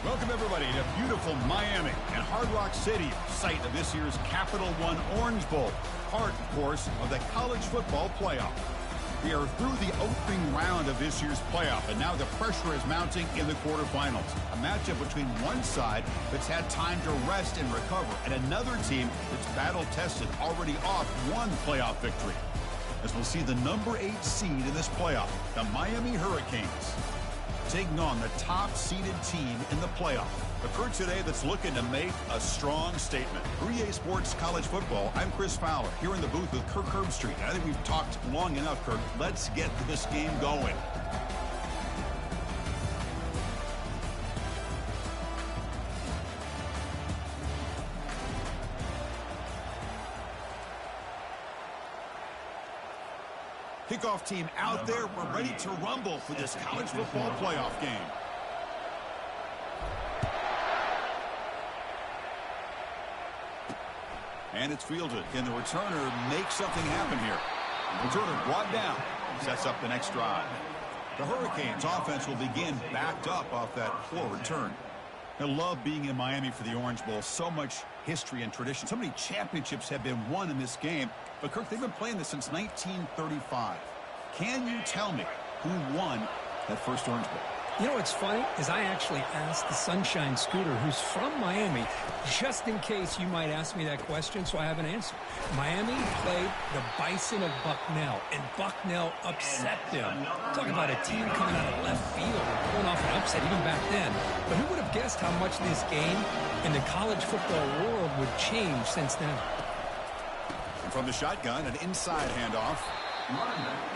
Welcome, everybody, to beautiful Miami and Hard Rock Stadium, site of this year's Capital One Orange Bowl, part, of course, of the college football playoff. We are through the opening round of this year's playoff, and now the pressure is mounting in the quarterfinals. A matchup between one side that's had time to rest and recover, and another team that's battle-tested, already off one playoff victory. As we'll see the number 8 seed in this playoff, the Miami Hurricanes, taking on the top-seeded team in the playoff. A crew today that's looking to make a strong statement. For EA Sports College Football, I'm Chris Fowler, here in the booth with Kirk Herbstreit. I think we've talked long enough, Kirk. Let's get this game going. Kickoff team out there. We're ready to rumble for this college football playoff game. And it's fielded. Can the returner make something happen here? The returner brought down. Sets up the next drive. The Hurricanes offense will begin backed up off that poor return. I love being in Miami for the Orange Bowl. So much history and tradition. So many championships have been won in this game. But, Kirk, they've been playing this since 1935. Can you tell me who won that first Orange Bowl? You know what's funny is I actually asked the Sunshine Scooter, who's from Miami, just in case you might ask me that question, so I have an answer. Miami played the Bison of Bucknell, and Bucknell upset them. Talk about a team coming out of left field and pulling off an upset even back then. But who would have guessed how much this game in the college football world would change since then? And from the shotgun, an inside handoff.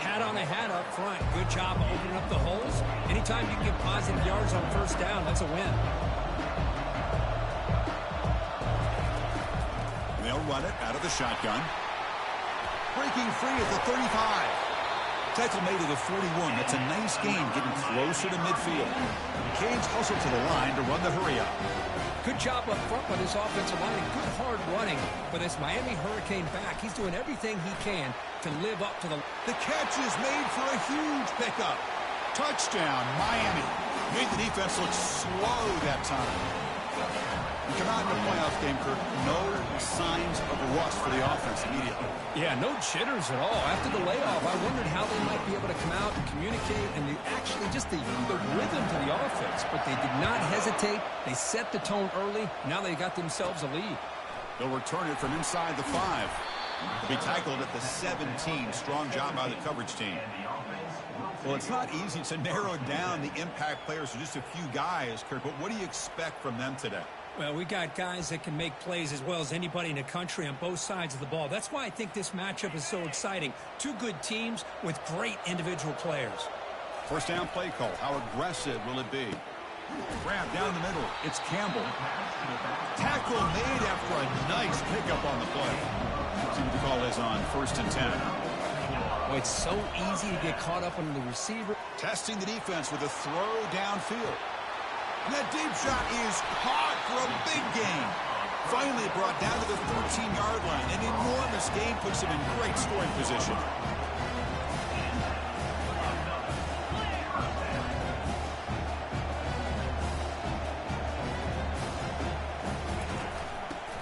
Hat on a hat up front. Good job of opening up the holes. Anytime you can get positive yards on first down, that's a win. And they'll run it out of the shotgun. Breaking free at the 35. Tackle made at the 41. That's a nice gain, getting closer to midfield. Canes hustle to the line to run the hurry up. Good job up front by this offensive line and good hard running for this Miami Hurricane back. He's doing everything he can to live up to the... The catch is made for a huge pickup. Touchdown, Miami. Made the defense look slow that time. You come out in the playoff game, Kirk, no signs of rust for the offense immediately. Yeah, no jitters at all. After the layoff, I wondered how they might be able to come out and communicate and actually just the rhythm to the offense. But they did not hesitate. They set the tone early. Now they got themselves a lead. They'll return it from inside the 5. They'll be tackled at the 17. Strong job by the coverage team. Well, it's not easy to narrow down the impact players to just a few guys, Kirk, but what do you expect from them today? Well, we got guys that can make plays as well as anybody in the country on both sides of the ball. That's why I think this matchup is so exciting. Two good teams with great individual players. First down play call. How aggressive will it be? Grab down the middle. It's Campbell. Tackle made after a nice pickup on the play. See what the call is on 1st and 10. Well, it's so easy to get caught up on the receiver. Testing the defense with a throw downfield. And that deep shot is caught for a big gain. Finally brought down to the 13-yard line. An enormous gain puts him in great scoring position.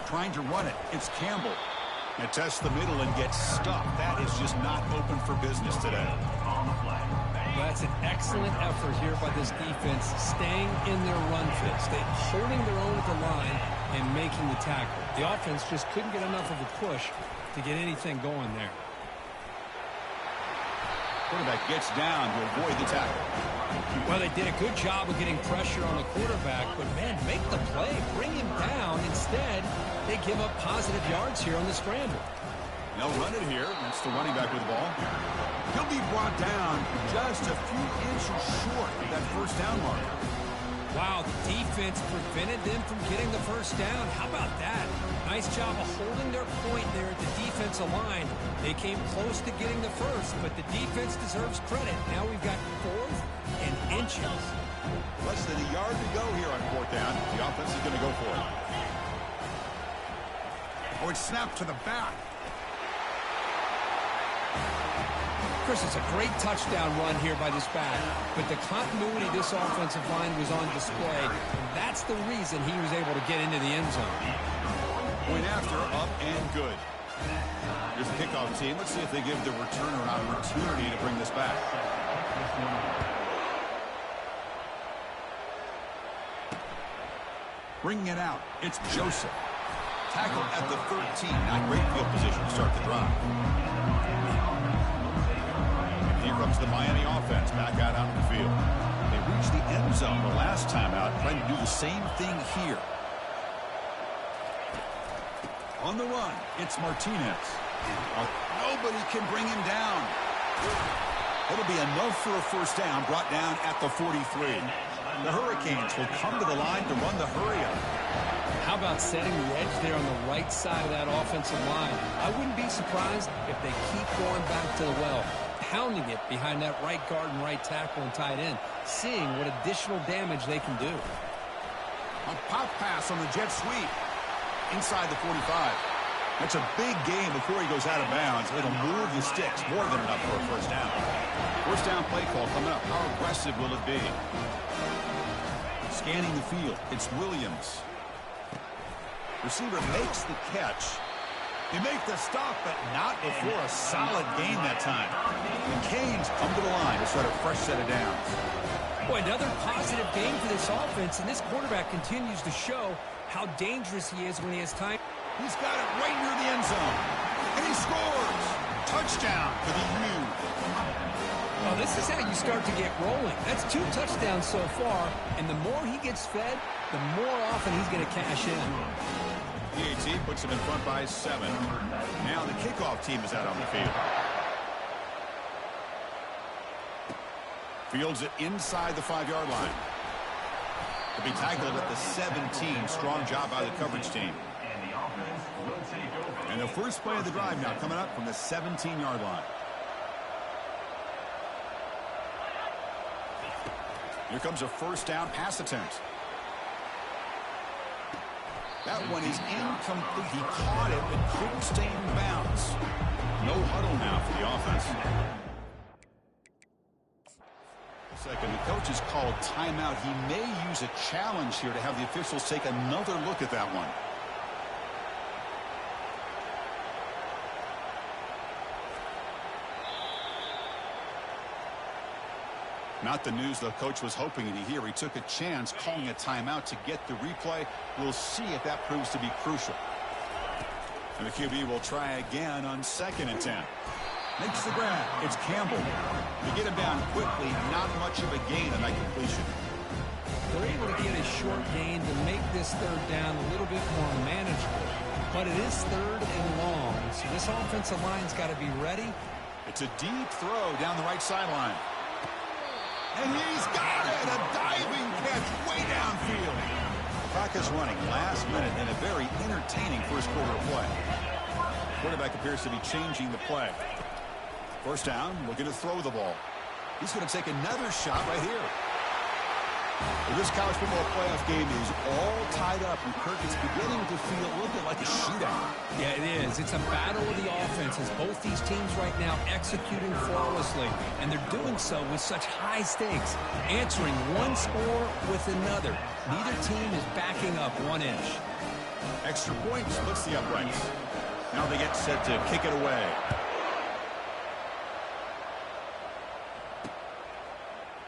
Trying to run it. It's Campbell. It tests the middle and gets stuck. That is just not open for business today. That's an excellent effort here by this defense, staying in their run fits. They're holding their own at the line and making the tackle. The offense just couldn't get enough of a push to get anything going there. Quarterback gets down to avoid the tackle. Well, they did a good job of getting pressure on the quarterback, but, man, make the play. Bring him down. Instead, they give up positive yards here on the scramble. They'll run it here. That's the running back with the ball. He'll be brought down just a few inches short of that first down mark. Wow, the defense prevented them from getting the first down. How about that? Nice job of holding their point there at the defensive line. They came close to getting the first, but the defense deserves credit. Now we've got 4th and inches. Less than a yard to go here on 4th down. The offense is going to go for it. Oh, it's snapped to the back. Chris, it's a great touchdown run here by this back, but the continuity of this offensive line was on display, and that's the reason he was able to get into the end zone. Point after, up and good. Here's the kickoff team. Let's see if they give the returner an opportunity to bring this back. Bringing it out, it's Joseph. Tackled at the 13. Not great field position to start the drive. And here comes the Miami offense back out onto the field. They reached the end zone the last time out, trying to do the same thing here. On the run, it's Martinez. Nobody can bring him down. It'll be enough for a first down, brought down at the 43. The Hurricanes will come to the line to run the hurry-up. How about setting the edge there on the right side of that offensive line? I wouldn't be surprised if they keep going back to the well, pounding it behind that right guard and right tackle and tight end, seeing what additional damage they can do. A pop pass on the jet sweep. Inside the 45. That's a big gain before he goes out of bounds. It'll move the sticks more than enough for a first down. First down play call coming up. How aggressive will it be? Scanning the field. It's Williams. Receiver makes the catch. They make the stop, but not before a solid gain that time. The Canes come to the line to start a fresh set of downs. Boy, another positive game for this offense, and this quarterback continues to show how dangerous he is when he has time. He's got it right near the end zone. And he scores. Touchdown for the U. Well, this is how you start to get rolling. That's 2 touchdowns so far, and the more he gets fed, the more often he's going to cash in. PAT puts him in front by 7. Now the kickoff team is out on the field. Fields it inside the 5-yard line. To be tackled at the 17. Strong job by the coverage team. And the first play of the drive now coming up from the 17-yard line. Here comes a first down pass attempt. That one is incomplete. He caught it but couldn't stay in bounds. No huddle now for the offense. Second, the coach has called timeout. He may use a challenge here to have the officials take another look at that one. Not the news the coach was hoping to hear. He took a chance calling a timeout to get the replay. We'll see if that proves to be crucial. And the QB will try again on 2nd and 10. Makes the grab. It's Campbell. To get him down quickly, not much of a gain on that completion. They're able to get a short gain to make this third down a little bit more manageable. But it is 3rd and long, so this offensive line's got to be ready. It's a deep throw down the right sideline. And he's got it! A diving catch way downfield. Clock is running last minute in a very entertaining first quarter of play. Quarterback appears to be changing the play. First down, looking to throw the ball. He's going to take another shot right here. Well, this college football playoff game is all tied up, and Kirk, it's beginning to feel a little bit like a shootout. Yeah, it is. It's a battle of the offenses. Both these teams right now executing flawlessly, and they're doing so with such high stakes, answering one score with another. Neither team is backing up 1 inch. Extra point splits the uprights. Now they get set to kick it away.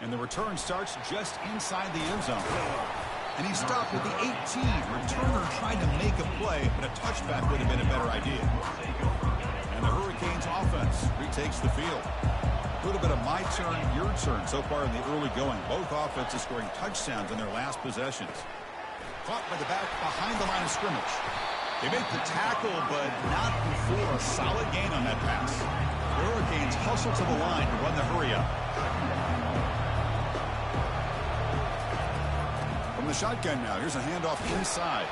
And the return starts just inside the end zone. And he stopped at the 18. Returner tried to make a play, but a touchback would have been a better idea. And the Hurricanes offense retakes the field. A little bit of my turn, your turn so far in the early going. Both offenses scoring touchdowns in their last possessions. Caught by the back behind the line of scrimmage. They make the tackle, but not before a solid gain on that pass. The Hurricanes hustle to the line to run the hurry-up. From the shotgun now, here's a handoff inside.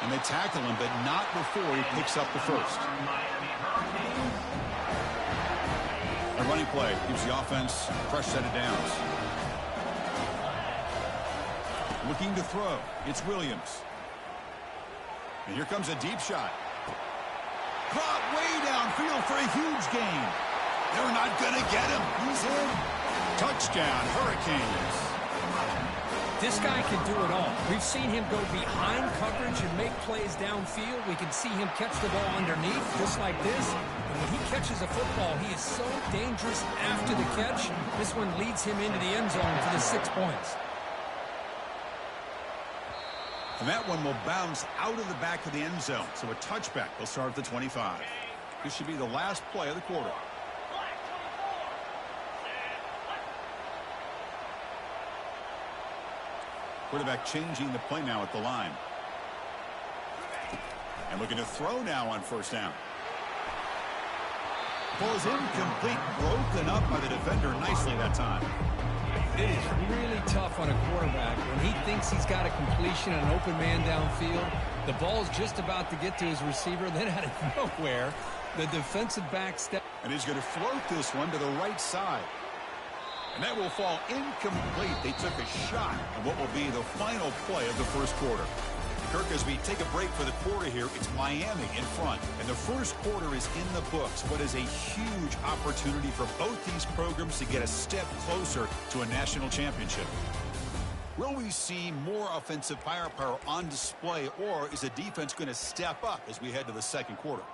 And they tackle him, but not before he picks up the first. A running play gives the offense a fresh set of downs. Looking to throw, it's Williams. And here comes a deep shot. Caught way downfield for a huge gain. They're not going to get him. He's in. Touchdown, Hurricanes. This guy can do it all. We've seen him go behind coverage and make plays downfield. We can see him catch the ball underneath, just like this. And when he catches a football, he is so dangerous after the catch. This one leads him into the end zone for the 6 points. And that one will bounce out of the back of the end zone. So a touchback will start at the 25. This should be the last play of the quarter. Quarterback changing the play now at the line. And looking to throw now on first down. Ball is incomplete, broken up by the defender nicely that time. It is really tough on a quarterback when he thinks he's got a completion and an open man downfield. The ball's just about to get to his receiver, then out of nowhere, the defensive back step. And he's going to float this one to the right side. And that will fall incomplete. They took a shot on what will be the final play of the first quarter. Kirk, as we take a break for the quarter here, it's Miami in front. And the first quarter is in the books. What is a huge opportunity for both these programs to get a step closer to a national championship. Will we see more offensive firepower on display, or is the defense going to step up as we head to the second quarter?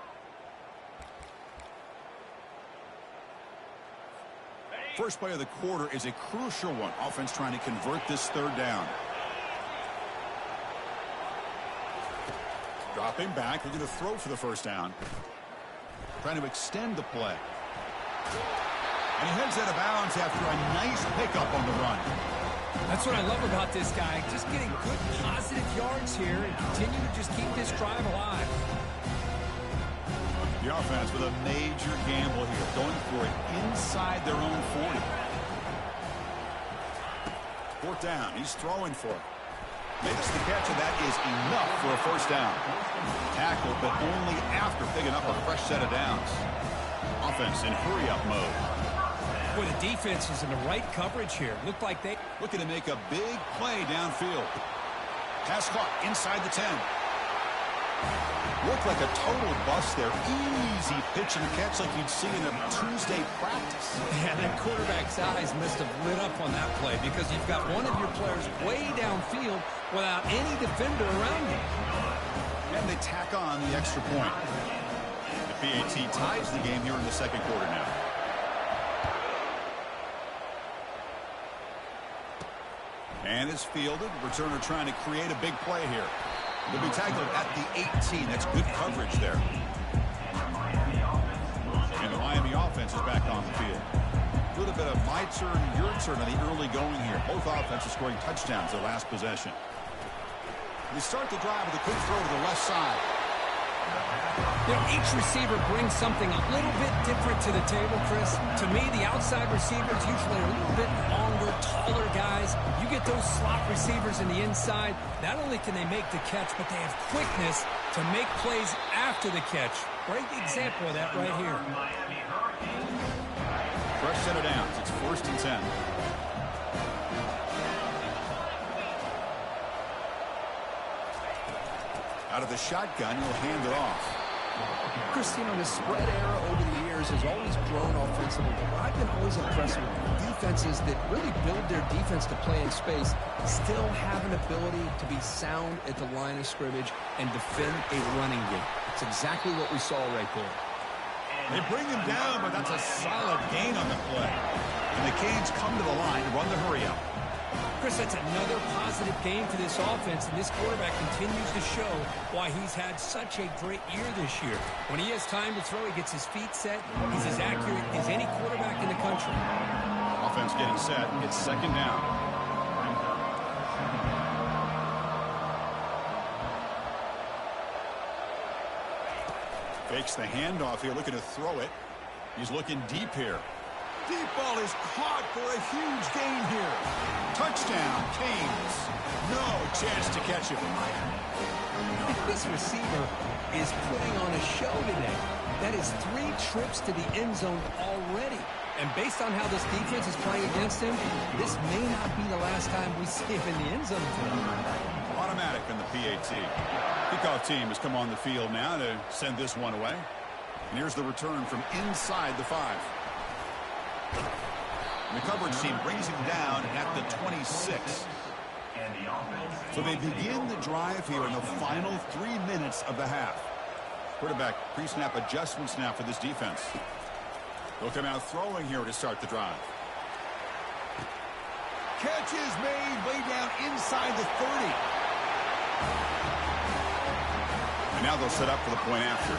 First play of the quarter is a crucial one. Offense trying to convert this third down. Dropping back, looking to throw for the first down. Trying to extend the play. And he heads out of bounds after a nice pickup on the run. That's what I love about this guy. Just getting good positive yards here and continue to just keep this drive alive. The offense with a major gamble here, going for it inside their own 40. Fourth down, he's throwing for it. Makes the catch, and that is enough for a first down. Tackle, but only after picking up a fresh set of downs. Offense in hurry-up mode. Boy, the defense is in the right coverage here. Looked like they... Looking to make a big play downfield. Pass caught inside the 10. Looked like a total bust there. Easy pitch and catch like you'd see in a Tuesday practice. Yeah, that quarterback's eyes must have lit up on that play because you've got one of your players way downfield without any defender around you. And they tack on the extra point. The PAT ties the game here in the second quarter now. And it's fielded. Returner trying to create a big play here. They'll be tackled at the 18. That's good coverage there. And the Miami offense is back on the field. A little bit of my turn, your turn on the early going here. Both offenses scoring touchdowns their last possession. They start the drive with a quick throw to the left side. You know, each receiver brings something a little bit different to the table, Chris. To me, the outside receivers usually are a little bit longer, taller guys. You get those slot receivers in the inside. Not only can they make the catch, but they have quickness to make plays after the catch. Great example of that right here. Fresh set of downs. It's 1st and 10. Out of the shotgun, he'll hand it off. Chris, you know, the spread era over the years has always grown offensively, but I've been always impressed with defenses that really build their defense to play in space, still have an ability to be sound at the line of scrimmage and defend a running game. It's exactly what we saw right there. They bring him down, but that's a solid gain on the play. And the Canes come to the line to run the hurry-up. Chris, that's another positive game for this offense, and this quarterback continues to show why he's had such a great year this year. When he has time to throw, he gets his feet set. He's as accurate as any quarterback in the country. Offense getting set. It's second down. Fakes the handoff here, looking to throw it. He's looking deep here. Deep ball is caught for a huge gain here. Touchdown, Canes. No chance to catch him. This receiver is putting on a show today. That is 3 trips to the end zone already. And based on how this defense is playing against him, this may not be the last time we see him in the end zone today. Automatic in the PAT. Kickoff team has come on the field now to send this one away. And here's the return from inside the 5. The coverage team brings him down at the 26. So they begin the drive here in the final 3 minutes of the half. Quarterback pre-snap adjustments now for this defense. They'll come out throwing here to start the drive. Catch is made way down inside the 30. And now they'll set up for the point after.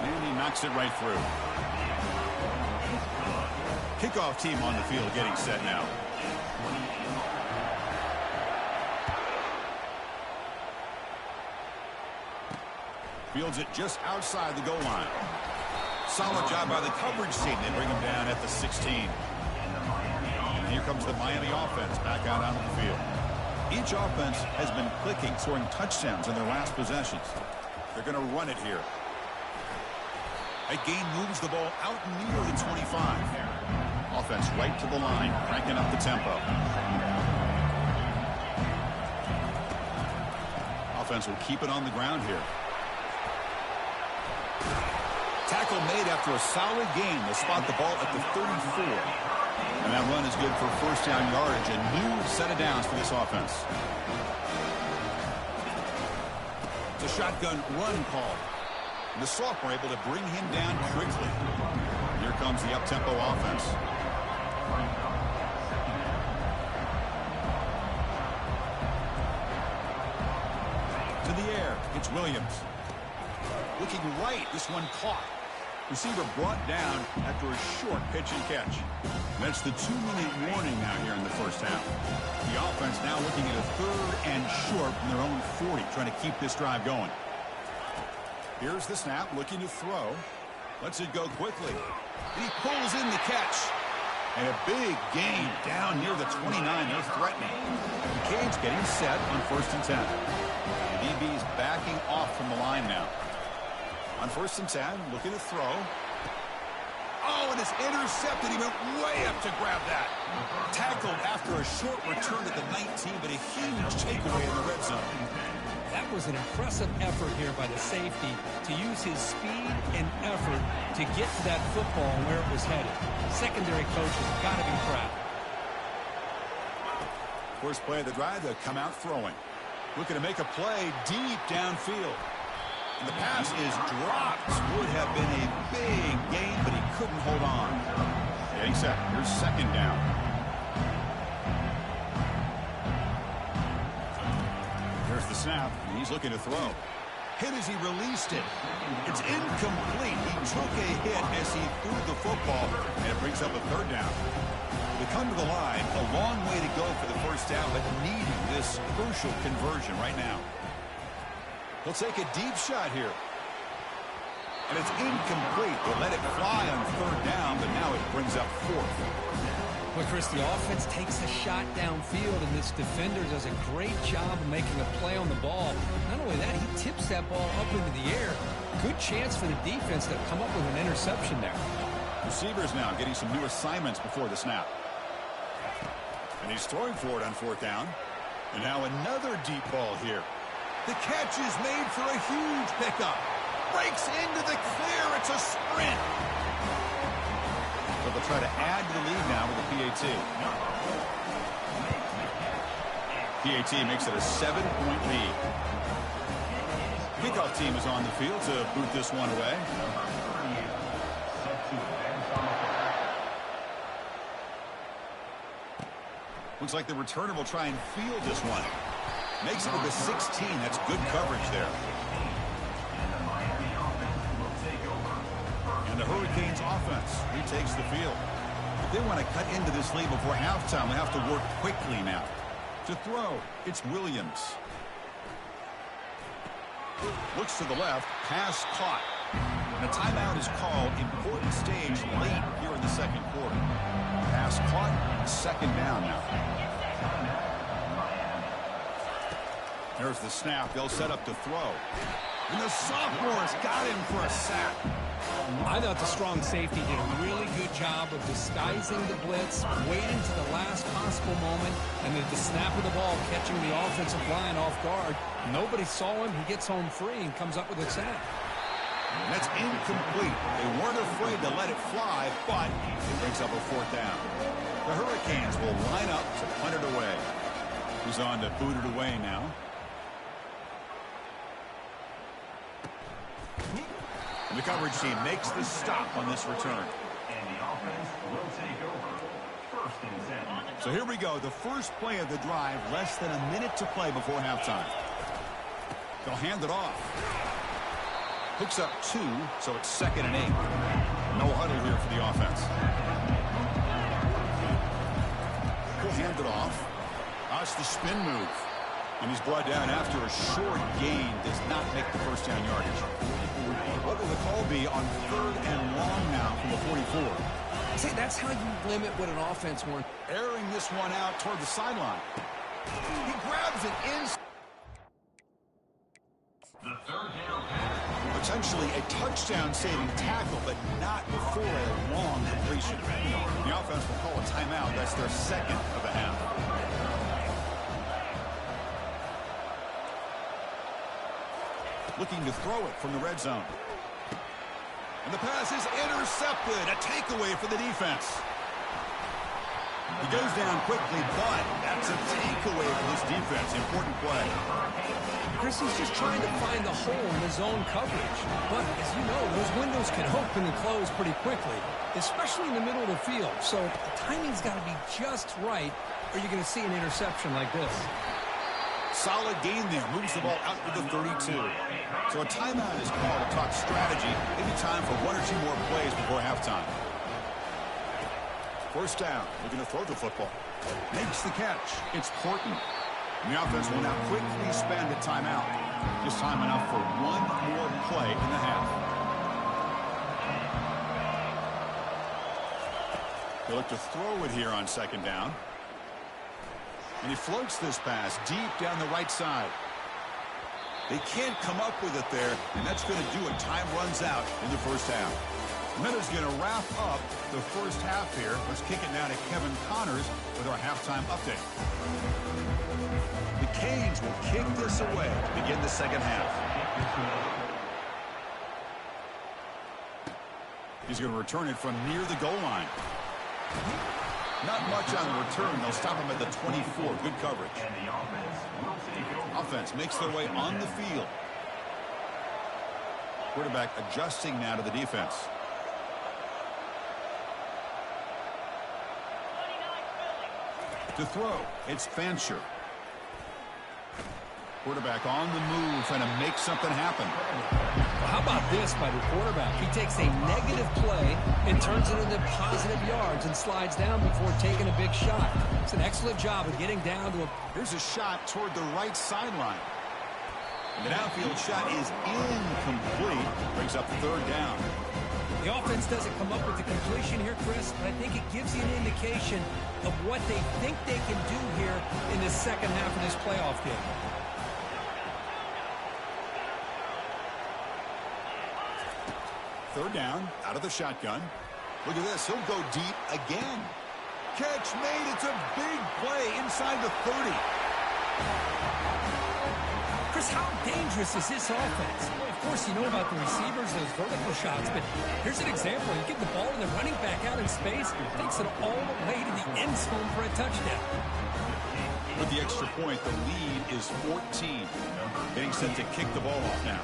And he knocks it right through. Kickoff team on the field getting set now. Fields it just outside the goal line. Solid job by the coverage team. They bring him down at the 16. And here comes the Miami offense back out onto the field. Each offense has been clicking, scoring touchdowns in their last possessions. They're going to run it here. That gain moves the ball out near the 25. Offense right to the line, cranking up the tempo. Offense will keep it on the ground here. Tackle made after a solid gain. They'll spot the ball at the 34. And that run is good for first down yardage. A new set of downs for this offense. It's a shotgun run call. And the sophomore able to bring him down quickly. Here comes the up-tempo offense. To the air. It's Williams. Looking right. This one caught. Receiver brought down after a short pitch and catch. And that's the 2-minute warning now here in the first half. The offense now looking at a 3rd and short from their own 40, trying to keep this drive going. Here's the snap, looking to throw. Lets it go quickly. And he pulls in the catch. And a big gain down near the 29. They're threatening. McCain's getting set on 1st and 10. The DB's backing off from the line now. On 1st and 10, looking to throw. Oh, and it's intercepted. He went way up to grab that. Tackled after a short return at the 19, but a huge takeaway in the red zone. That was an impressive effort here by the safety to use his speed and effort to get to that football and where it was headed. Secondary coaches got to be proud. First play of the drive, they'll come out throwing. Looking to make a play deep downfield. And the pass is dropped. Would have been a big gain, but he couldn't hold on. Getting set. Here's 2nd down. Here's the snap. And he's looking to throw. Hit as he released it. It's incomplete. He took a hit as he threw the football, and it brings up a 3rd down. They come to the line. A long way to go for the first down, but needing this crucial conversion right now. He'll take a deep shot here. And it's incomplete. They let it fly on 3rd down, but now it brings up 4th. Well, Chris, the offense takes a shot downfield, and this defender does a great job of making a play on the ball. Not only that, he tips that ball up into the air. Good chance for the defense to come up with an interception there. Receivers now getting some new assignments before the snap. And he's throwing for it on 4th down. And now another deep ball here. The catch is made for a huge pickup. Breaks into the clear. It's a sprint. So they'll try to add to the lead now with the PAT. PAT makes it a 7-point lead. Kickoff team is on the field to boot this one away. Looks like the returner will try and field this one. Makes it to the 16. That's good coverage there. And the Hurricanes offense retakes the field. If they want to cut into this lead before halftime, they have to work quickly now. To throw, it's Williams. Looks to the left, pass caught. And a timeout is called. Important stage late here in the 2nd quarter. Pass caught, 2nd down now. There's the snap. They'll set up to throw. And the sophomore's got him for a sack. I thought the strong safety did a really good job of disguising the blitz, waiting to the last possible moment, and at the snap of the ball, catching the offensive line off guard. Nobody saw him. He gets home free and comes up with a sack. And that's incomplete. They weren't afraid to let it fly, but it brings up a fourth down. The Hurricanes will line up to punt it away. He's on to boot it away now. And the coverage team makes the stop on this return. And the offense will take over. First and 10. So here we go. The first play of the drive, less than a minute to play before halftime. They'll hand it off. Hooks up 2, so it's 2nd and 8. No huddle here for the offense. He'll hand it off. That's the spin move. And he's brought down after a short gain. Does not make the first down yardage. What will the call be on 3rd and long now from the 44? See, that's how you limit what an offense wants. Airing this one out toward the sideline. He grabs it inside. The third down pass. Potentially a touchdown-saving tackle, but not before a long completion. The offense will call a timeout. That's their 2nd of the half. Looking to throw it from the red zone. And the pass is intercepted. A takeaway for the defense. He goes down quickly, but that's a takeaway for this defense. Important play. Chris, he's just trying to find the hole in his own coverage. But, as you know, those windows can open and close pretty quickly, especially in the middle of the field. So the timing's got to be just right, or you're going to see an interception like this. Solid gain there. Moves the ball out to the 32. So a timeout is called to talk strategy. Maybe time for 1 or 2 more plays before halftime. First down. Looking to throw the football. Makes the catch. It's Horton. And the offense will now quickly spend a timeout. Just time enough for 1 more play in the half. They look to throw it here on 2nd down. And he floats this pass deep down the right side. They can't come up with it there, and that's going to do it. Time runs out in the first half. Miller's going to wrap up the first half here. Let's kick it now to Kevin Connors with our halftime update. The Canes will kick this away to begin the second half. He's going to return it from near the goal line. Not much on the return. They'll stop him at the 24. Good coverage. And the offense will take over. Offense makes their way on the field. Quarterback adjusting now to the defense. To throw, it's Fancher. Quarterback on the move, trying to make something happen. Well, how about this by the quarterback? He takes a negative play and turns it into positive yards and slides down before taking a big shot. It's an excellent job of getting down to a... Here's a shot toward the right sideline. The downfield shot is incomplete. Brings up 3rd down. The offense doesn't come up with the completion here, Chris, but I think it gives you an indication of what they think they can do here in the second half of this playoff game. Third down, out of the shotgun. Look at this. He'll go deep again. Catch made. It's a big play inside the 30. Chris, how dangerous is this offense? Well, of course, you know about the receivers, those vertical shots, but here's an example. You get the ball and the running back out in space, takes it all the way to the end zone for a touchdown. With the extra point, the lead is 14. Getting set to kick the ball off now.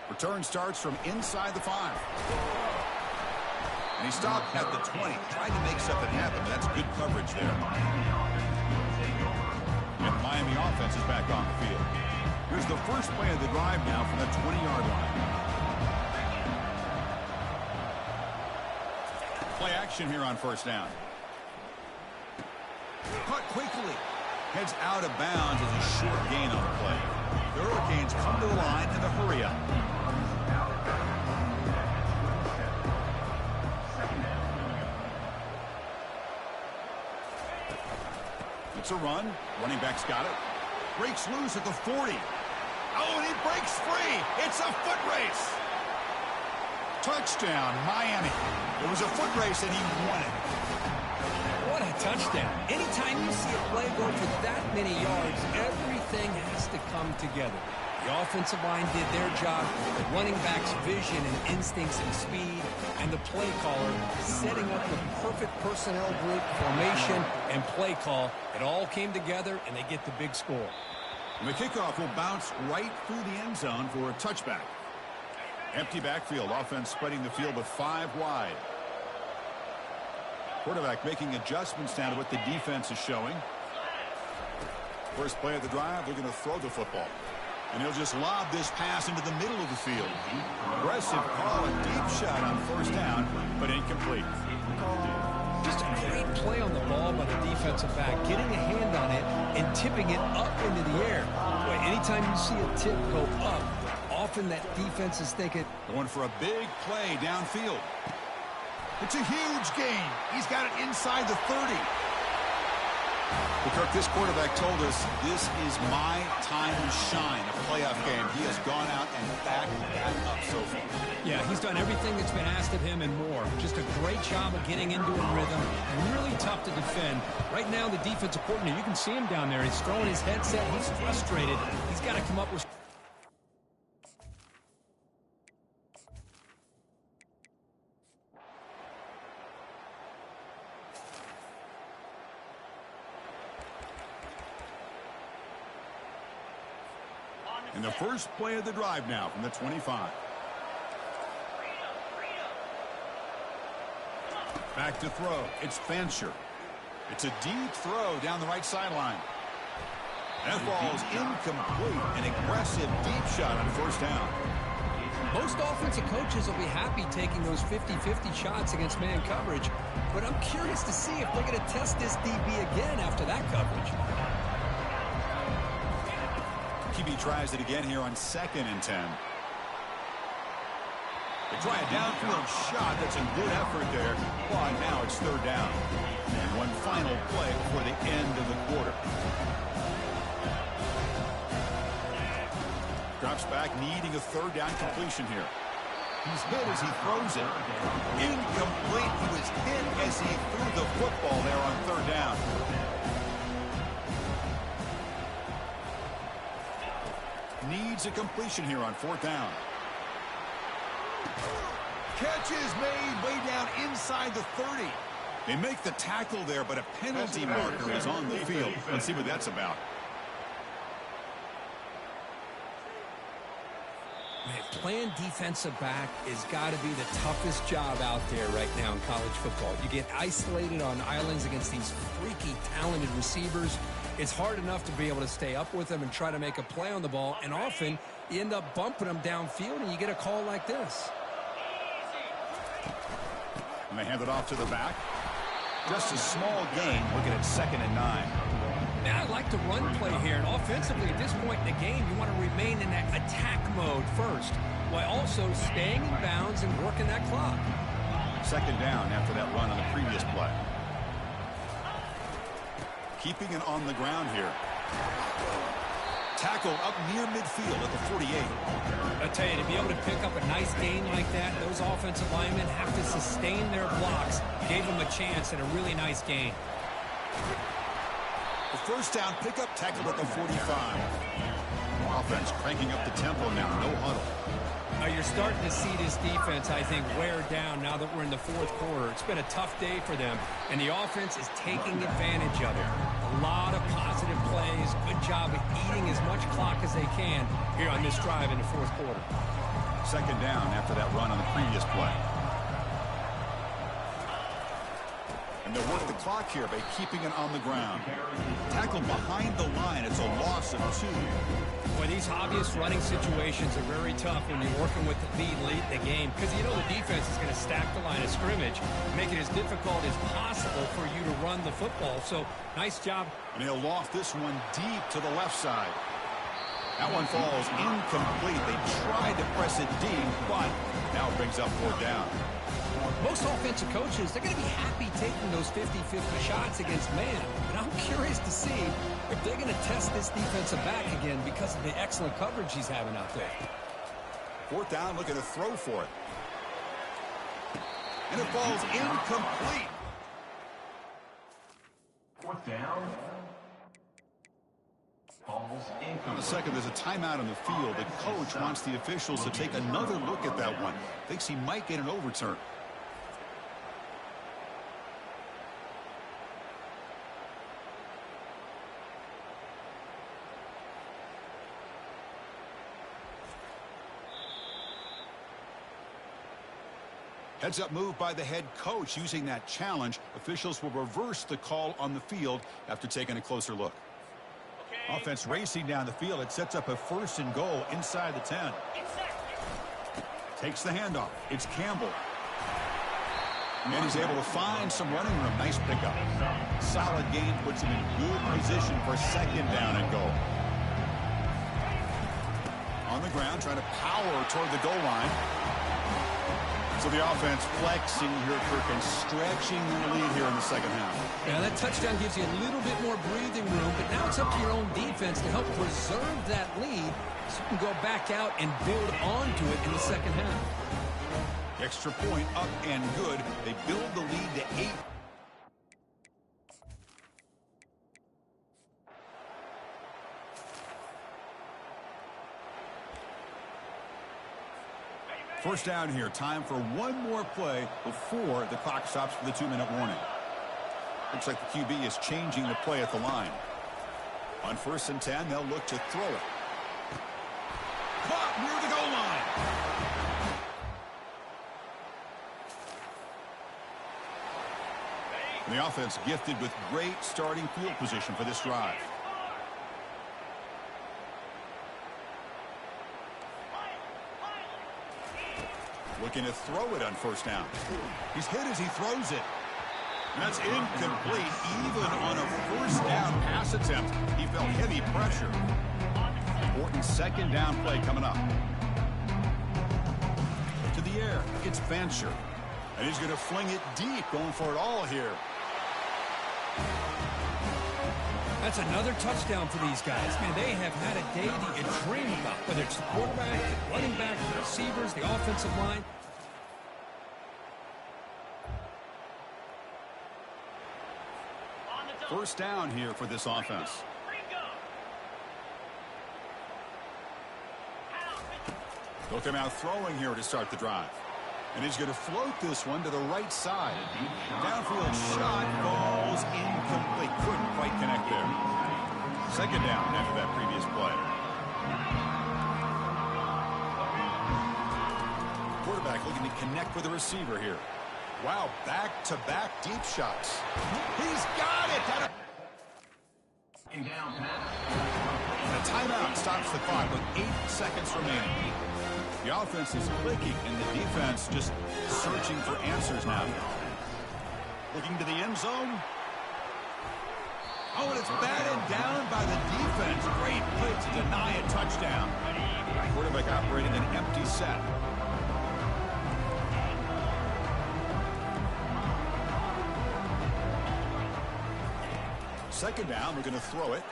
Return starts from inside the 5. And he stopped at the 20, trying to make something happen. That's good coverage there. And the Miami offense is back on the field. Here's the first play of the drive now from the 20-yard line. Play action here on first down. Caught quickly. Heads out of bounds as a short gain on the play. The Hurricanes come to the line in the hurry up. It's a run. Running back's got it. Breaks loose at the 40. Oh, and he breaks free. It's a foot race. Touchdown, Miami. It was a foot race, and he won it. What a touchdown. Anytime you see a play go for that many yards, everything has to come together. The offensive line did their job, the running back's vision and instincts and speed, and the play caller setting up the perfect personnel group, formation, and play call. It all came together, and they get the big score. And the kickoff will bounce right through the end zone for a touchback. Empty backfield, offense spreading the field with 5 wide. Quarterback making adjustments down to what the defense is showing. First play of the drive, they're going to throw the football. And he'll just lob this pass into the middle of the field. Aggressive call, a deep shot on first down, but incomplete. Just a great play on the ball by the defensive back, getting a hand on it and tipping it up into the air. Boy, anytime you see a tip go up, often that defense is thinking, going for a big play downfield. It's a huge gain. He's got it inside the 30. Well, Kirk, this quarterback told us this is my time to shine, a playoff game. He has gone out and backed that up so far. Yeah, he's done everything that's been asked of him and more. Just a great job of getting into a rhythm and really tough to defend. Right now, the defensive coordinator, you can see him down there. He's throwing his headset. He's frustrated. He's got to come up with... And the first play of the drive now from the 25. Back to throw. It's Fancher. It's a deep throw down the right sideline. That ball's incomplete. An aggressive deep shot on first down. Most offensive coaches will be happy taking those 50-50 shots against man coverage, but I'm curious to see if they're going to test this DB again after that coverage. QB tries it again here on 2nd and 10. They try a downfield shot. That's a good effort there. But now it's 3rd down. And one final play before the end of the quarter. Drops back, needing a 3rd down completion here. He's hit as he throws it. Incomplete. He was hit as he threw the football there on 3rd down. Needs a completion here on 4th down. Catch is made way down inside the 30. They make the tackle there, but a penalty marker is on the field. Let's see what that's about. Man, playing defensive back has got to be the toughest job out there right now in college football. You get isolated on islands against these freaky, talented receivers. It's hard enough to be able to stay up with them and try to make a play on the ball, and often you end up bumping them downfield and you get a call like this. And they hand it off to the back. Just a small gain, looking at 2nd and 9. Now I'd like to run play here, and offensively at this point in the game, you want to remain in that attack mode first, while also staying in bounds and working that clock. 2nd down after that run on the previous play. Keeping it on the ground here. Tackled up near midfield at the 48. I tell you, to be able to pick up a nice gain like that, those offensive linemen have to sustain their blocks. Gave them a chance at a really nice gain. The first down pickup tackled at the 45. Offense cranking up the tempo now. No huddle. You're starting to see this defense, I think, wear down now that we're in the 4th quarter. It's been a tough day for them, and the offense is taking advantage of it. A lot of positive plays. Good job of eating as much clock as they can here on this drive in the 4th quarter. 2nd down after that run on the previous play. And they'll work the clock here by keeping it on the ground. Tackled behind the line. It's a loss of 2. Boy, these obvious running situations are very tough when you're working with the lead late in the game, because you know the defense is going to stack the line of scrimmage, make it as difficult as possible for you to run the football. So, nice job. And he'll loft this one deep to the left side. That one falls incomplete. They tried to press it deep, but now it brings up 4th down. Most offensive coaches, they're going to be happy taking those 50-50 shots against man. And I'm curious to see if they're going to test this defensive back again because of the excellent coverage he's having out there. 4th down, looking to throw for it. And it falls incomplete. Fourth down. Ball's In a incomplete. second, there's a timeout on the field. The coach wants the officials to take another look at that one. Thinks he might get an overturn. Heads-up move by the head coach. Using that challenge, officials will reverse the call on the field after taking a closer look. Offense racing down the field. It sets up a 1st and goal inside the 10. Takes the handoff. It's Campbell. And he's able to find some running room. Nice pickup. Solid gain puts him in good position for 2nd down and goal. On the ground, trying to power toward the goal line. So the offense flexing here, Kirk, and stretching their lead here in the 2nd half. Yeah, that touchdown gives you a little bit more breathing room, but now it's up to your own defense to help preserve that lead so you can go back out and build onto it in the 2nd half. Extra point up and good. They build the lead to 8. First down here. Time for one more play before the clock stops for the 2-minute warning. Looks like the QB is changing the play at the line. On 1st and 10, they'll look to throw it. Caught near the goal line. And the offense gifted with great starting field position for this drive. Looking to throw it on 1st down. He's hit as he throws it. And that's incomplete. Even on a 1st down pass attempt, he felt heavy pressure. Important 2nd down play coming up. To the air. It's Fancher. And he's going to fling it deep, going for it all here. That's another touchdown for these guys. Man, they have had a day that you dream about, whether it's the quarterback, the running back, the receivers, the offensive line. First down here for this offense. They'll come out throwing here to start the drive. And he's going to float this one to the right side. Downfield shot falls incomplete. Couldn't quite connect there. 2nd down after that previous play. Quarterback looking to connect with the receiver here. Wow, back-to-back deep shots. He's got it! Down pass. And a timeout stops the clock with 8 seconds remaining. The offense is clicking, and the defense just searching for answers now. Looking to the end zone. Oh, and it's batted down by the defense. Great play to deny a touchdown. Quarterback operating an empty set. Second down, we're going to throw it.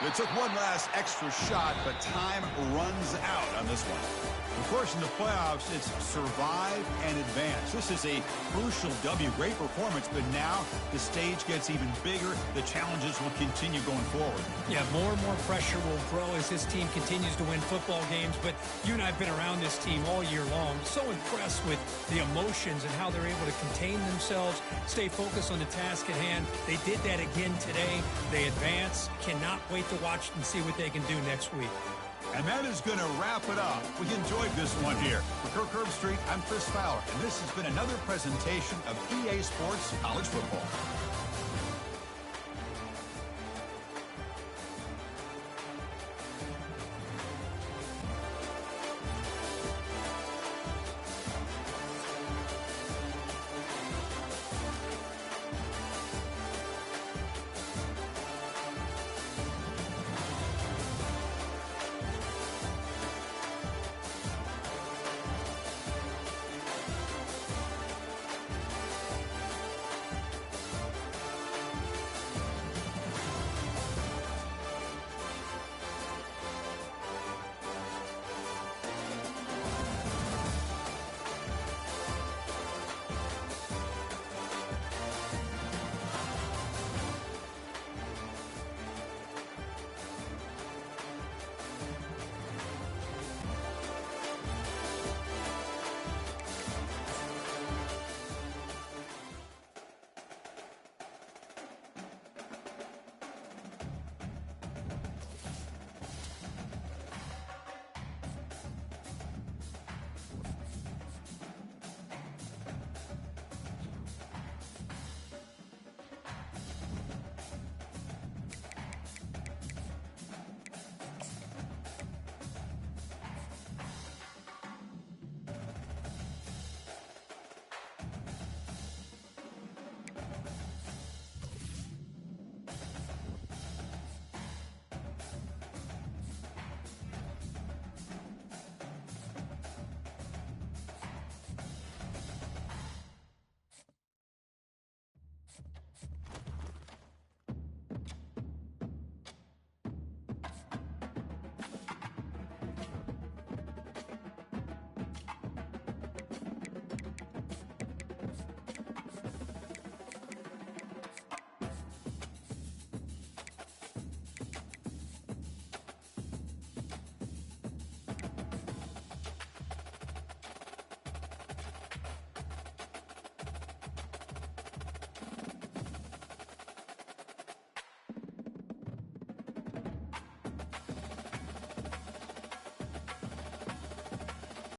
They took one last extra shot, but time runs out on this one. Of course, in the playoffs, it's survive and advance. This is a crucial W. Great performance, but now the stage gets even bigger. The challenges will continue going forward. Yeah, more and more pressure will grow as this team continues to win football games, but you and I have been around this team all year long. So impressed with the emotions and how they're able to contain themselves, stay focused on the task at hand. They did that again today. They advance. Cannot wait to watch and see what they can do next week. And that is going to wrap it up. We enjoyed this one here. For Kirk Herbstreit, I'm Chris Fowler, and this has been another presentation of EA Sports College Football.